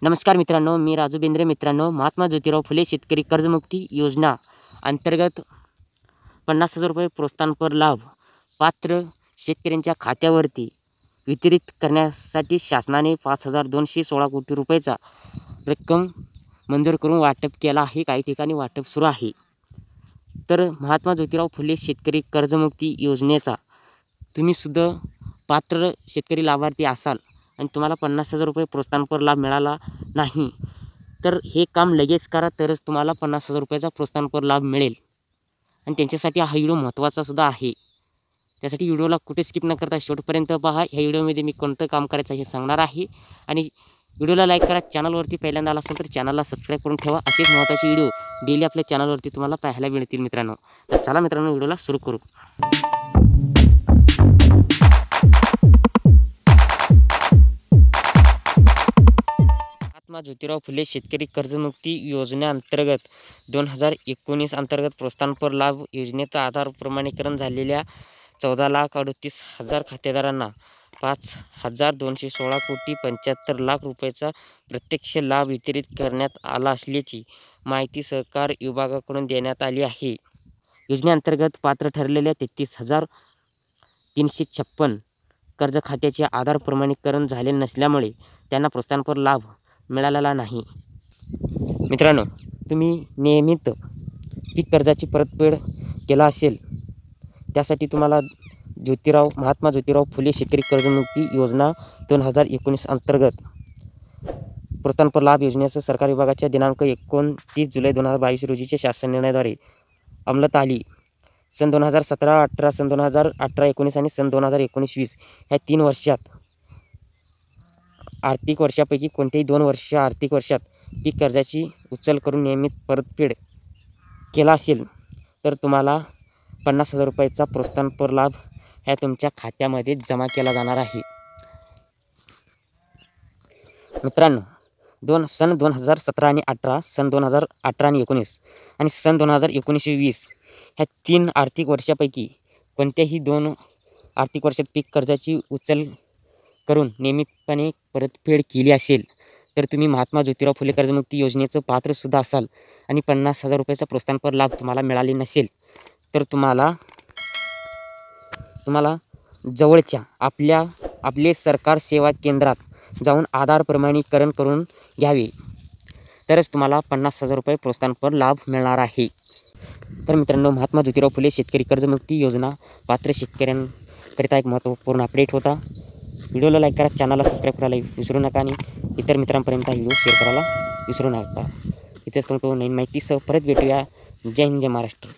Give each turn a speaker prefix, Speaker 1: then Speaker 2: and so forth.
Speaker 1: नमस्कार मित्रांनो, मी राजू बेंद्रे. मित्रांनो, महात्मा ज्योतिराव फुले शेतकरी कर्जमुक्ती योजना अंतर्गत 50,000 रुपये प्रोत्साहनपर लाभ पात्र शेतकऱ्यांच्या खात्यावरती वितरित करण्यासाठी शासनाने 5,216 कोटी रुपयाचा रक्कम मंजूर करून वाटप केला आहे. काही ठिकाणी वाटप सुरू आहे. तर महात्मा ज्योतिराव फुले शेतकरी कर्जमुक्ती योजनेचा तुम्ही सुद्धा पात्र शेतकरी लाभार्थी असाल आणि तुम्हाला 50,000 रुपये प्रोत्साहनपर लाभ मिळाला नाही, तर हे काम लगेच करा, तरच तुम्हाला 50,000 रुपयाचा प्रोत्साहनपर लाभ मिळेल. आणि त्यांच्यासाठी हा व्हिडिओ महत्त्वाचा सुद्धा आहे. त्यासाठी व्हिडिओला कुठे स्किप न करता शेवटपर्यंत पहा. ह्या व्हिडिओमध्ये मी कोणतं काम करायचं हे सांगणार आहे. आणि व्हिडिओला लाईक करा. चॅनलवरती पहिल्यांदा आला असेल तर चॅनलला सबस्क्राईब करून ठेवा. असेच महत्त्वाचे व्हिडिओ डेली आपल्या चॅनलवरती तुम्हाला पाहायला मिळतील मित्रांनो. तर चला मित्रांनो, व्हिडिओला सुरू करू. महात्मा ज्योतिराव फुले शेतकरी कर्जमुक्ती योजनेअंतर्गत 2019 अंतर्गत प्रोत्साहनपर लाभ योजनेत आधार प्रमाणीकरण झालेल्या 14,38,000 खातेदारांना 5,216 कोटी 75 लाख रुपयाचा प्रत्यक्ष लाभ वितरित करण्यात आला असल्याची माहिती सहकार विभागाकडून देण्यात आली आहे. योजनेअंतर्गत पात्र ठरलेल्या 33,356 कर्ज खात्याचे आधार प्रमाणीकरण झाले नसल्यामुळे त्यांना प्रोत्साहनपर लाभ मिळालेला नाही. मित्रांनो, तुम्ही नियमित पीक कर्जाची परतफेड केला असेल, त्यासाठी तुम्हाला महात्मा ज्योतिराव फुले शेतकरी कर्जमुक्ती योजना 2019 अंतर्गत प्रोत्साहनपर लाभ योजनेचं सरकार विभागाच्या दिनांक 29 जुलै 2022 रोजीच्या शासन निर्णयाद्वारे अंमलात आली. सन 2017-18, सन 2018-19 आणि सन 2019-20 ह्या 3 वर्षात आर्थिक वर्षापैकी कोणत्याही 2 वर्ष आर्थिक वर्षात पीक कर्जाची उचल करून नियमित परतफेड केला असेल, तर तुम्हाला 50,000 रुपयाचा प्रोत्साहनपर लाभ ह्या तुमच्या खात्यामध्ये जमा केला जाणार आहे. मित्रांनो, सन 2017 आणि 18, सन 2018 आणि 19 आणि सन 2019-20 ह्या 3 आर्थिक वर्षापैकी कोणत्याही 2 आर्थिक वर्षात पीक कर्जाची उचल करून नियमितपणे परतफेड केली असेल, तर तुम्ही महात्मा ज्योतिराव फुले कर्जमुक्ती योजनेचं पात्रसुद्धा असाल आणि 50,000 रुपयाचा प्रोत्साहनपर लाभ तुम्हाला मिळाले नसेल, तर तुम्हाला जवळच्या आपले सरकार सेवा केंद्रात जाऊन आधार प्रमाणीकरण करून घ्यावे, तरच तुम्हाला 50,000 रुपये प्रोत्साहनपर लाभ मिळणार आहे. तर मित्रांनो, महात्मा ज्योतिराव फुले शेतकरी कर्जमुक्ती योजना पात्र शेतकऱ्यांकरिता एक महत्त्वपूर्ण अपडेट होता. व्हिडिओला लाईक करा, चॅनलला सबस्क्राईब करायला विसरू नका आणि इतर मित्रांपर्यंत हा व्हिडिओ शेअर करायला विसरू नका. इथेच तुमचं नवीन माहितीसह परत भेटूया. जय हिंद, जय महाराष्ट्र.